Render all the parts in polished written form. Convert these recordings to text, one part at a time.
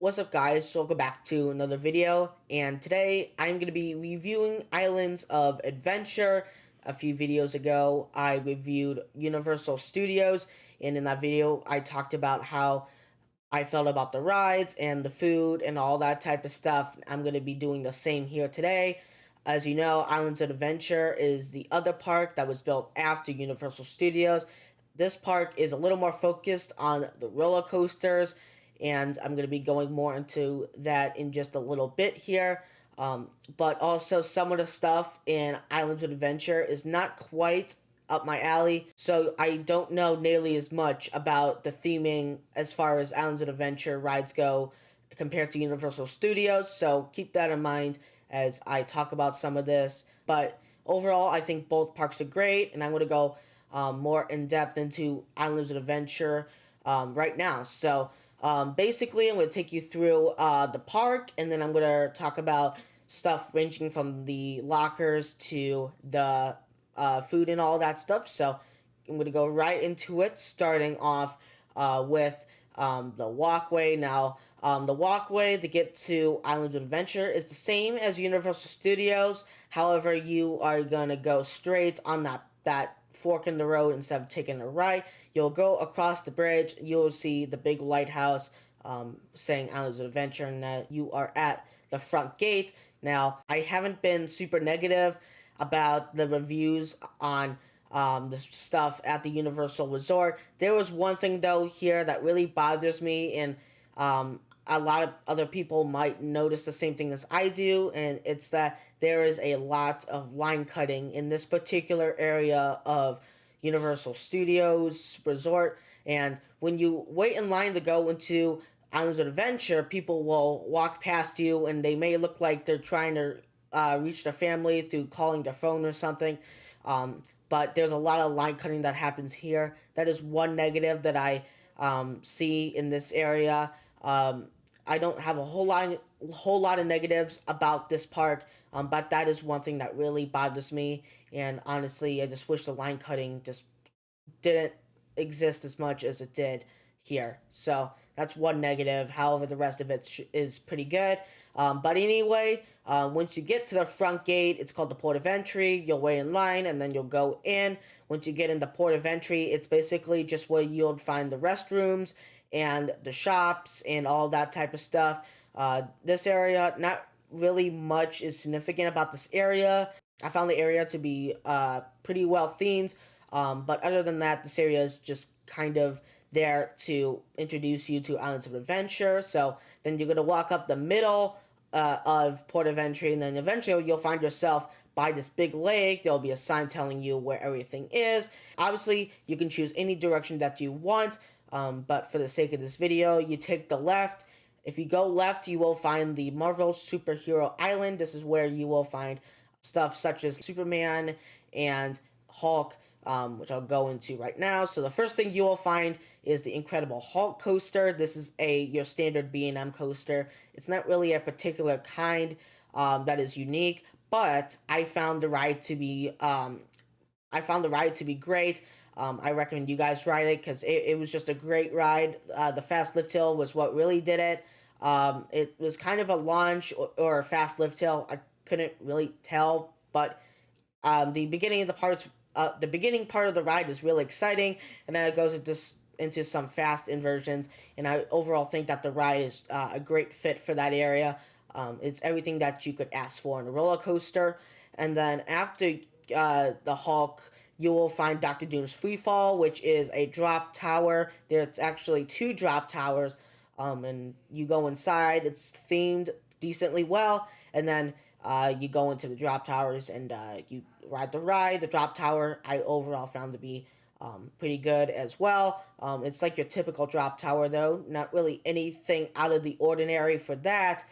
What's up, guys? So welcome back to another video, and today I'm going to be reviewing Islands of Adventure. A few videos ago I reviewed Universal Studios, and in that video I talked about how I felt about the rides and the food and all that type of stuff. I'm going to be doing the same here today. As you know, Islands of Adventure is the other park that was built after Universal Studios. This park is a little more focused on the roller coasters, and I'm going to be going more into that in just a little bit here. But also, some of the stuff in Islands of Adventure is not quite up my alley, so I don't know nearly as much about the theming as far as Islands of Adventure rides go compared to Universal Studios, so keep that in mind as I talk about some of this. But overall, I think both parks are great, and I'm going to go more in depth into Islands of Adventure right now. So basically, I'm going to take you through the park, and then I'm going to talk about stuff ranging from the lockers to the food and all that stuff. So I'm going to go right into it, starting off with the walkway. Now, the walkway to get to Islands of Adventure is the same as Universal Studios. However, you are going to go straight on that fork in the road instead of taking a right. You'll go across the bridge. You'll see the big lighthouse saying Islands of Adventure, and that you are at the front gate. Now, I haven't been super negative about the reviews on the stuff at the Universal Resort. There was one thing though here that really bothers me, and a lot of other people might notice the same thing as I do, and it's that there is a lot of line cutting in this particular area of Universal Studios Resort. And when you wait in line to go into Islands of Adventure, people will walk past you and they may look like they're trying to reach their family through calling their phone or something. But there's a lot of line cutting that happens here. That is one negative that I see in this area. I don't have a whole lot of negatives about this park, but that is one thing that really bothers me. And honestly, I just wish the line cutting just didn't exist as much as it did here. So that's one negative. However, the rest of it is pretty good. But anyway, once you get to the front gate, it's called the port of entry. You'll wait in line and then you'll go in. Once you get in the port of entry, it's basically just where you'll find the restrooms and the shops and all that type of stuff. This area, not really much is significant about this area. I found the area to be pretty well themed. But other than that, this area is just kind of there to introduce you to Islands of Adventure. So then you're going to walk up the middle of Port of Entry, and then eventually you'll find yourself by this big lake. There'll be a sign telling you where everything is. Obviously, you can choose any direction that you want, but for the sake of this video, you take the left. If you go left, you will find the Marvel Superhero Island. This is where you will find stuff such as Superman and Hulk, which I'll go into right now. So the first thing you will find is the Incredible Hulk coaster. This is your standard B&M coaster. It's not really a particular kind that is unique, but I found the ride to be great. I recommend you guys ride it because it was just a great ride. The fast lift hill was what really did it. It was kind of a launch or a fast lift hill. I couldn't really tell, but the beginning part of the ride is really exciting, and then it goes into some fast inversions. And I overall think that the ride is a great fit for that area. It's everything that you could ask for in a roller coaster. And then after the Hulk, you will find Doctor Doom's Freefall, which is a drop tower. There's actually two drop towers, and you go inside. It's themed decently well, and then you go into the drop towers and you ride the ride. The drop tower I overall found to be pretty good as well. It's like your typical drop tower though, not really anything out of the ordinary for that.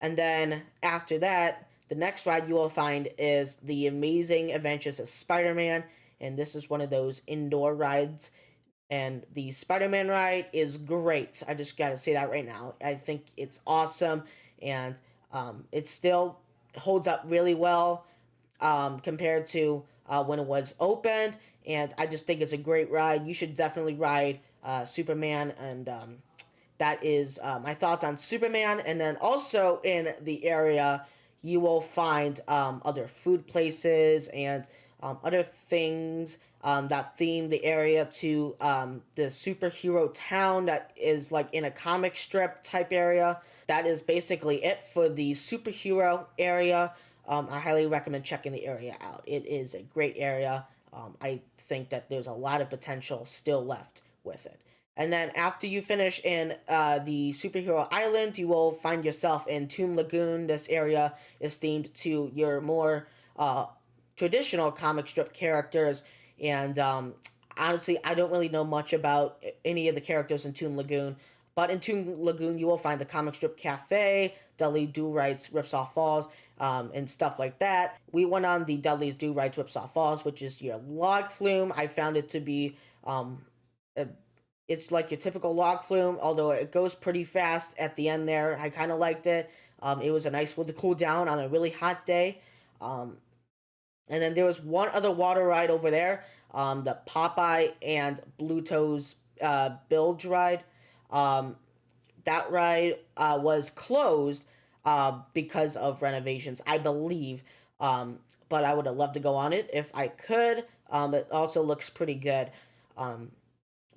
And then after that, the next ride you will find is The Amazing Adventures of Spider-Man, and this is one of those indoor rides. And the Spider-Man ride is great. I just gotta say that right now. I think it's awesome, and it still holds up really well compared to when it was opened. And I just think it's a great ride. You should definitely ride Superman and that is my thoughts on Superman. And then also in the area, you will find other food places and other things that theme the area to the superhero town that is like in a comic strip type area. That is basically it for the superhero area. I highly recommend checking the area out. It is a great area. I think that there's a lot of potential still left with it. And then after you finish in the superhero island, you will find yourself in Toon Lagoon. This area is themed to your more traditional comic strip characters. And honestly, I don't really know much about any of the characters in Toon Lagoon. But in Toon Lagoon, you will find the comic strip cafe, Dudley Do Right's Ripsaw Falls, and stuff like that. We went on the Dudley's Do Right's Ripsaw Falls, which is your log flume. I found it to be a it's like your typical log flume, although it goes pretty fast at the end there. I kind of liked it. It was a nice way to cool down on a really hot day. Um, and then there was one other water ride over there, the Popeye and Bluto's Bilge ride. Um, that ride was closed because of renovations, I believe. But I would have loved to go on it if I could. It also looks pretty good. Um,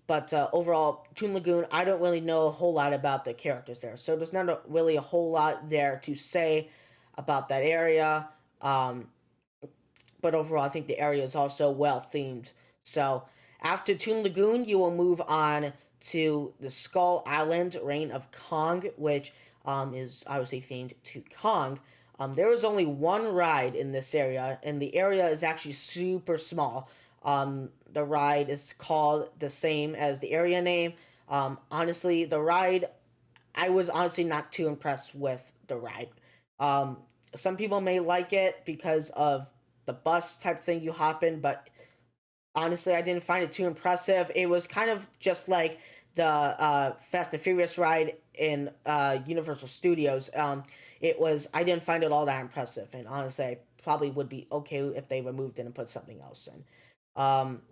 but overall, Toon Lagoon, I don't really know a whole lot about the characters there. So there's not really a whole lot there to say about that area. But overall, I think the area is also well themed. So after Toon Lagoon, you will move on to the Skull Island Reign of Kong, which is obviously themed to Kong. There is only one ride in this area, and the area is actually super small. The ride is called the same as the area name. Honestly, the ride, I was honestly not too impressed with the ride. Um, some people may like it because of the bus type thing you hop in, but honestly, I didn't find it too impressive. It was kind of just like the Fast and Furious ride in Universal Studios. I didn't find it all that impressive, and honestly, I probably would be okay if they removed it and put something else in. Um,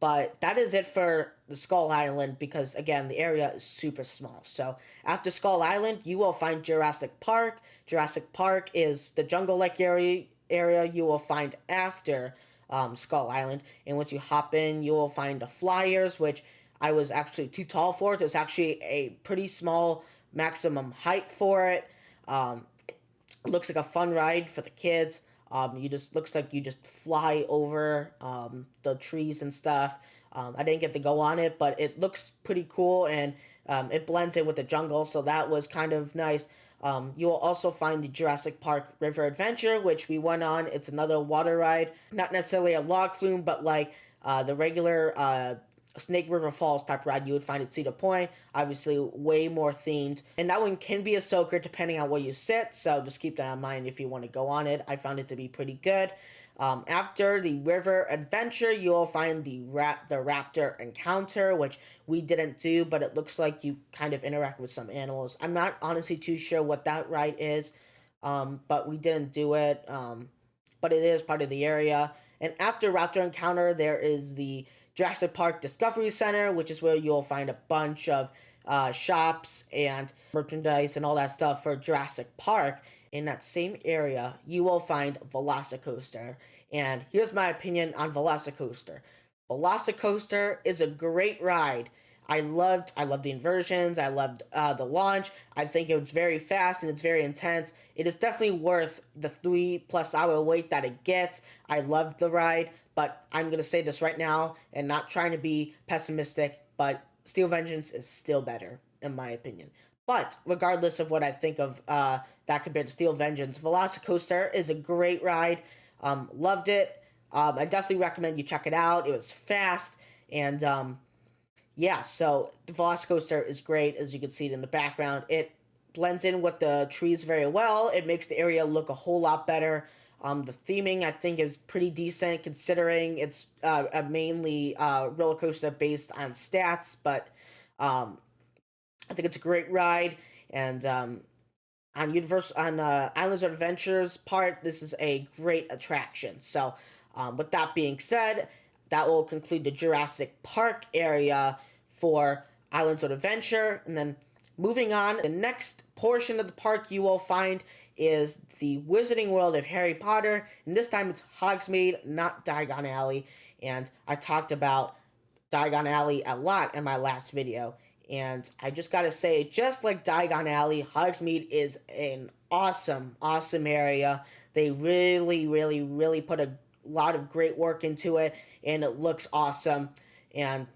but that is it for the Skull Island because, again, the area is super small. So after Skull Island, you will find Jurassic Park. Jurassic Park is the jungle like area you will find after Skull Island. And once you hop in, you will find the Flyers, which I was actually too tall for. There's actually a pretty small maximum height for it. Um, looks like a fun ride for the kids. You just looks like you just fly over the trees and stuff. I didn't get to go on it, but it looks pretty cool and it blends in with the jungle, so that was kind of nice. You will also find the Jurassic Park River Adventure, which we went on. It's another water ride, not necessarily a log flume, but like the regular Snake River Falls type ride you would find at Cedar Point. Obviously, way more themed. And that one can be a soaker depending on where you sit, so just keep that in mind if you want to go on it. I found it to be pretty good. After the river adventure, you'll find the raptor encounter, which we didn't do, but it looks like you kind of interact with some animals. I'm not honestly too sure what that ride is, but we didn't do it. But it is part of the area. And after raptor encounter, there is the Jurassic Park Discovery Center, which is where you'll find a bunch of shops and merchandise and all that stuff for Jurassic Park. In that same area, you will find Velocicoaster. And here's my opinion on Velocicoaster. Velocicoaster is a great ride. I loved the inversions. I loved the launch. I think it was very fast and it's very intense. It is definitely worth the 3+ hour wait that it gets. I loved the ride, but I'm gonna say this right now and not trying to be pessimistic, but Steel Vengeance is still better in my opinion. But regardless of what I think of that compared to Steel Vengeance, Velocicoaster is a great ride. Loved it. I definitely recommend you check it out. It was fast and yeah, so the Velocicoaster is great, as you can see it in the background. It blends in with the trees very well. It makes the area look a whole lot better. The theming, I think, is pretty decent considering it's a mainly roller coaster based on stats, but I think it's a great ride. And on Islands of Adventures part, this is a great attraction. So, with that being said, that will conclude the Jurassic Park area for Islands of Adventure. And then Moving on, the next portion of the park you will find is the Wizarding World of Harry Potter, and this time it's Hogsmeade, not Diagon Alley. And I talked about Diagon Alley a lot in my last video. And I just gotta say, just like Diagon Alley, Hogsmeade is an awesome, awesome area. They really, really, really put a lot of great work into it, and it looks awesome. And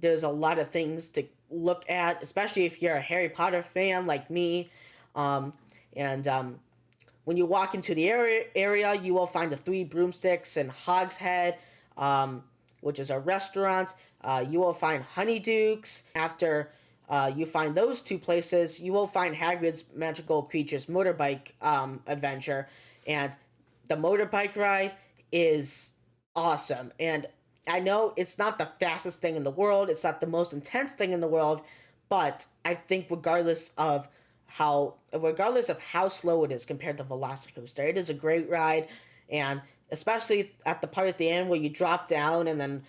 there's a lot of things to look at, especially if you're a Harry Potter fan like me. Um, and when you walk into the area, you will find the Three Broomsticks and Hogshead, um, which is a restaurant. You will find Honeydukes. After you find those two places, you will find Hagrid's Magical Creatures Motorbike Adventure. And the motorbike ride is awesome. And I know it's not the fastest thing in the world, it's not the most intense thing in the world, but I think regardless of how slow it is compared to Velocicoaster, it is a great ride. And especially at the part at the end where you drop down and then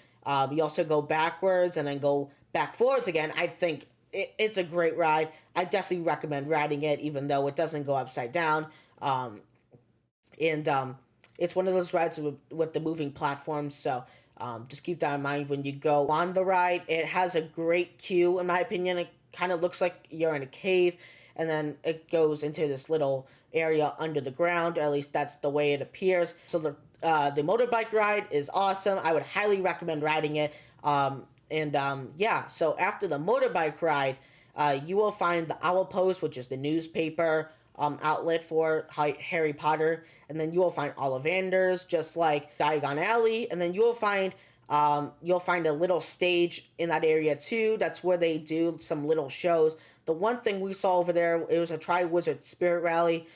you also go backwards and then go back forwards again, I think it's a great ride. I definitely recommend riding it, even though it doesn't go upside down. And it's one of those rides with the moving platforms, so just keep that in mind when you go on the ride. It has a great queue, in my opinion. It kind of looks like you're in a cave, and then it goes into this little area under the ground, or at least that's the way it appears. So the motorbike ride is awesome. I would highly recommend riding it. Yeah, so after the motorbike ride, you will find the Owl Post, which is the newspaper outlet for Harry Potter, and then you will find Ollivanders, just like Diagon Alley, and then you'll find a little stage in that area too. That's where they do some little shows. The one thing we saw over there, it was a Triwizard Spirit Rally.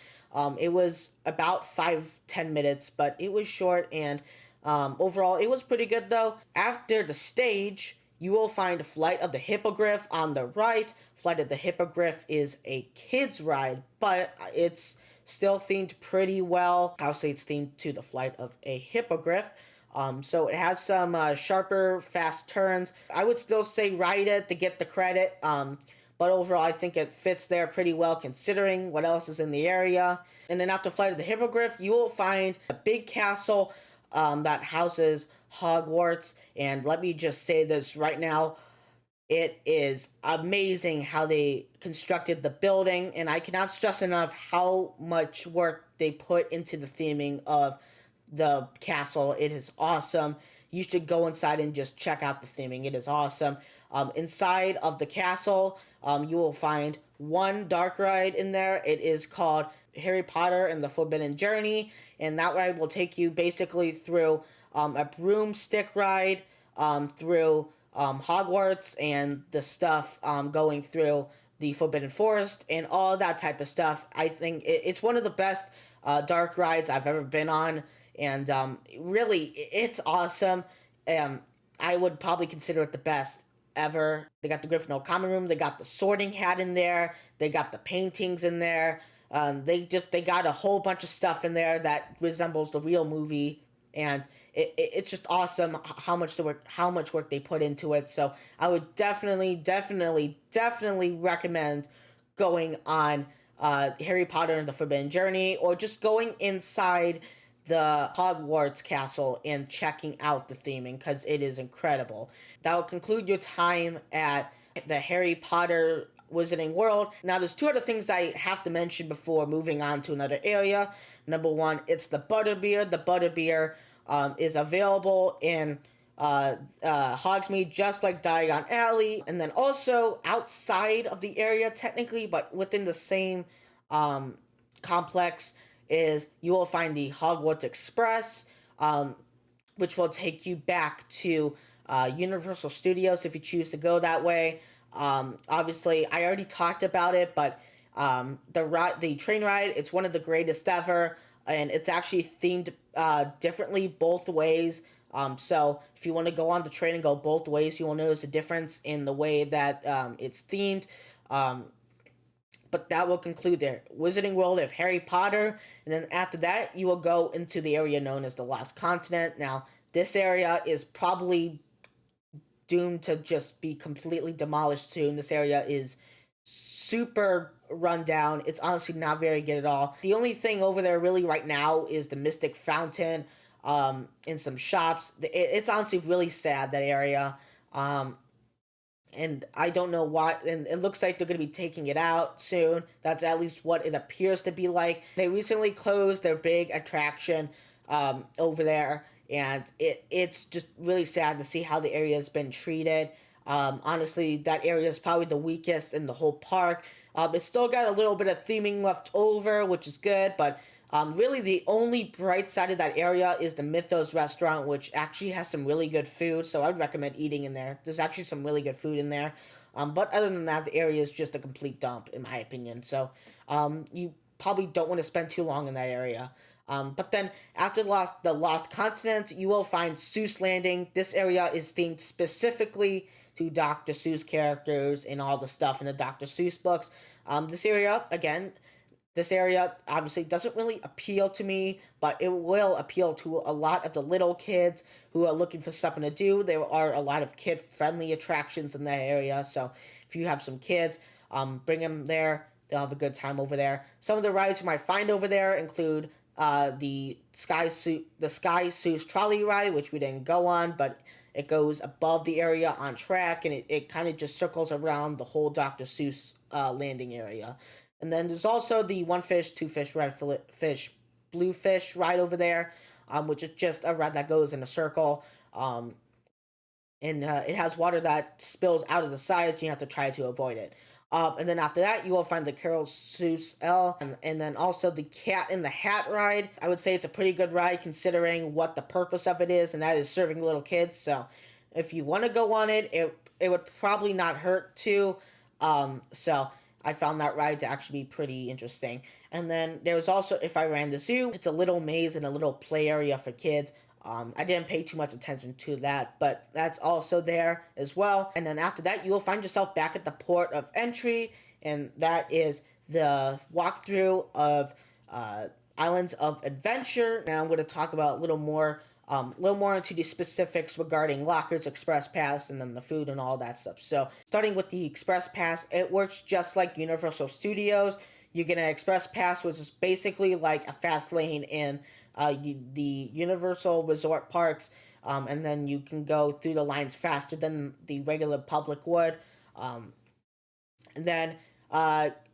It was about 5-10 minutes, but it was short, and overall it was pretty good though. After the stage, you will find Flight of the Hippogriff on the right. Flight of the Hippogriff is a kid's ride, but it's still themed pretty well. I'll say it's themed to the Flight of a Hippogriff. So it has some sharper, fast turns. I would still say ride it to get the credit, but overall I think it fits there pretty well considering what else is in the area. And then after Flight of the Hippogriff, you will find a big castle that houses Hogwarts. And let me just say this right now, it is amazing how they constructed the building, and I cannot stress enough how much work they put into the theming of the castle. It is awesome. You should go inside and just check out the theming. It is awesome. Inside of the castle, you will find one dark ride in there. It is called Harry Potter and the Forbidden Journey, and that ride will take you basically through a broomstick ride, through Hogwarts and the stuff going through the Forbidden Forest and all that type of stuff. I think it's one of the best dark rides I've ever been on, and really, it's awesome. I would probably consider it the best ever. They got the Gryffindor Common Room, they got the Sorting Hat in there, they got the paintings in there. They got a whole bunch of stuff in there that resembles the real movie, and it's just awesome how much work they put into it. So I would definitely recommend going on Harry Potter and the Forbidden Journey, or just going inside the Hogwarts castle and checking out the theming, because it is incredible. That will conclude your time at the Harry Potter Wizarding World. Now, there's two other things I have to mention before moving on to another area. Number one, it's the Butterbeer. The Butterbeer is available in Hogsmeade, just like Diagon Alley, and then also outside of the area, technically, but within the same complex, is you will find the Hogwarts Express, which will take you back to Universal Studios if you choose to go that way. Obviously, I already talked about it, but the train ride, it's one of the greatest ever, and it's actually themed differently both ways. So if you want to go on the train and go both ways, you will notice a difference in the way that it's themed. But that will conclude their Wizarding World of Harry Potter, and then after that, you will go into the area known as the Lost Continent. Now, this area is probably doomed to just be completely demolished soon. This area is super run down. It's honestly not very good at all. The only thing over there really right now is the Mystic Fountain, in some shops. It's honestly really sad, that area. Um, and I don't know why. And it looks like they're going to be taking it out soon. That's at least what it appears to be like. They recently closed their big attraction over there, and it's just really sad to see how the area has been treated. Honestly, that area is probably the weakest in the whole park. It's still got a little bit of theming left over, which is good, but really, the only bright side of that area is the Mythos restaurant, which actually has some really good food. So I'd recommend eating in there. There's actually some really good food in there. But other than that, the area is just a complete dump, in my opinion. So you probably don't want to spend too long in that area. But then after the Lost Continent, you will find Seuss Landing. This area is themed specifically to Dr. Seuss characters and all the stuff in the Dr. Seuss books. This area, again, this area obviously doesn't really appeal to me, but it will appeal to a lot of the little kids who are looking for something to do. There are a lot of kid friendly attractions in that area, so if you have some kids, bring them there. They'll have a good time over there. Some of the rides you might find over there include the Sky Seuss trolley ride, which we didn't go on, but it goes above the area on track, and it kind of just circles around the whole Dr. Seuss landing area. And then there's also the one fish, two fish, red fish, blue fish ride over there, which is just a ride that goes in a circle. And it has water that spills out of the sides. You have to try to avoid it. And then after that, you will find the Carol Seuss L, and then also the Cat in the Hat ride. I would say it's a pretty good ride considering what the purpose of it is, and that is serving little kids. So if you want to go on it, it would probably not hurt to. So I found that ride to actually be pretty interesting. And then there's also If I Ran the Zoo. It's a little maze and a little play area for kids. I didn't pay too much attention to that, but that's also there as well. And then after that, you will find yourself back at the port of entry, and that is the walkthrough of Islands of Adventure. Now I'm going to talk about a little more into the specifics regarding lockers, express pass, and then the food and all that stuff. So starting with the express pass, it works just like Universal Studios. You get an express pass, which is basically like a fast lane in the Universal Resort parks, and then you can go through the lines faster than the regular public would. And then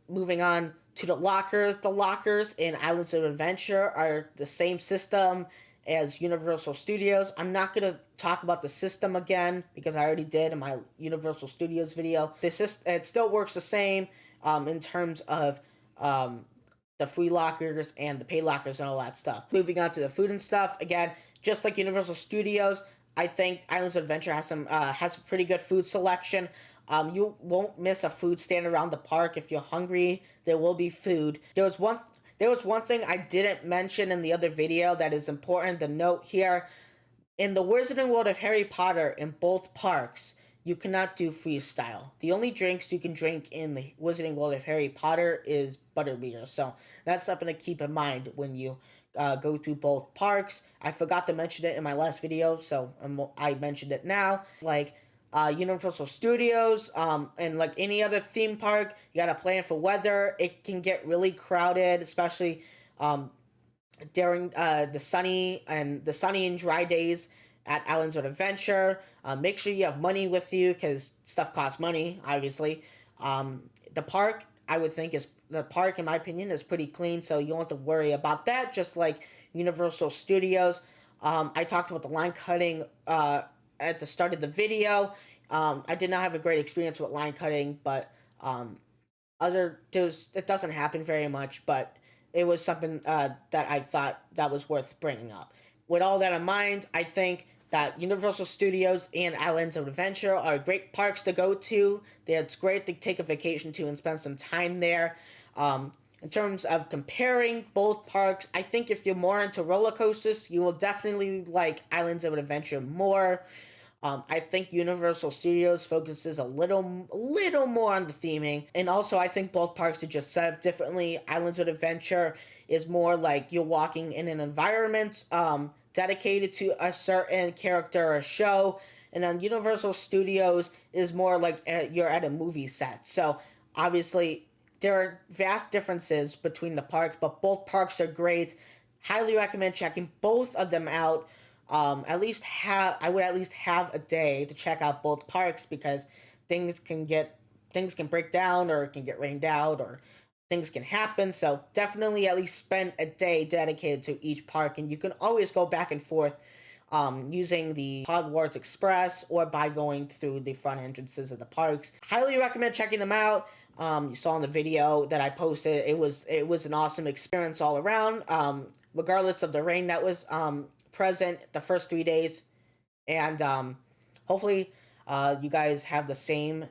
moving on to the lockers in Islands of Adventure are the same system as Universal Studios. I'm not going to talk about the system again because I already did in my Universal Studios video. It still works the same in terms of the free lockers and the paid lockers and all that stuff. Moving on to the food and stuff, again, just like Universal Studios, I think Islands of Adventure has a pretty good food selection. You won't miss a food stand around the park. If you're hungry, there will be food. There was one thing I didn't mention in the other video that is important to note here. In the Wizarding World of Harry Potter in both parks, you cannot do freestyle. The only drinks you can drink in the Wizarding World of Harry Potter is butterbeer. So that's something to keep in mind when you go through both parks. I forgot to mention it in my last video, so I mentioned it now. Like Universal Studios and like any other theme park, you gotta plan for weather. It can get really crowded, especially during the sunny and dry days at Islands of Adventure. Make sure you have money with you because stuff costs money, obviously. The park, in my opinion, is pretty clean, so you don't have to worry about that, just like Universal Studios. I talked about the line cutting at the start of the video. I did not have a great experience with line cutting, but it doesn't happen very much, but it was something that I thought that was worth bringing up. With all that in mind, I think that Universal Studios and Islands of Adventure are great parks to go to. It's great to take a vacation to and spend some time there. In terms of comparing both parks, I think if you're more into roller coasters, you will definitely like Islands of Adventure more. I think Universal Studios focuses a little more on the theming, and also I think both parks are just set up differently. Islands of Adventure is more like you're walking in an environment dedicated to a certain character or show, and then Universal Studios is more like you're at a movie set. So Obviously, there are vast differences between the parks, but both parks are great. Highly recommend checking both of them out. I would at least have a day to check out both parks because things can get things can break down, or it can get rained out, or things can happen. So definitely at least spend a day dedicated to each park, and you can always go back and forth using the Hogwarts Express or by going through the front entrances of the parks. Highly recommend checking them out. You saw in the video that I posted, it was an awesome experience all around. Regardless of the rain that was present the first 3 days, and hopefully you guys have the same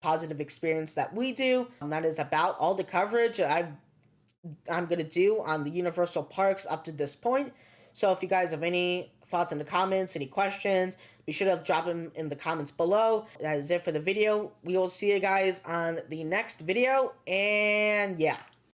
positive experience that we do. That is about all the coverage I'm gonna do on the Universal parks up to this point. So if you guys have any thoughts in the comments, any questions, be sure to drop them in the comments below. That is it for the video. We will see you guys on the next video, and yeah.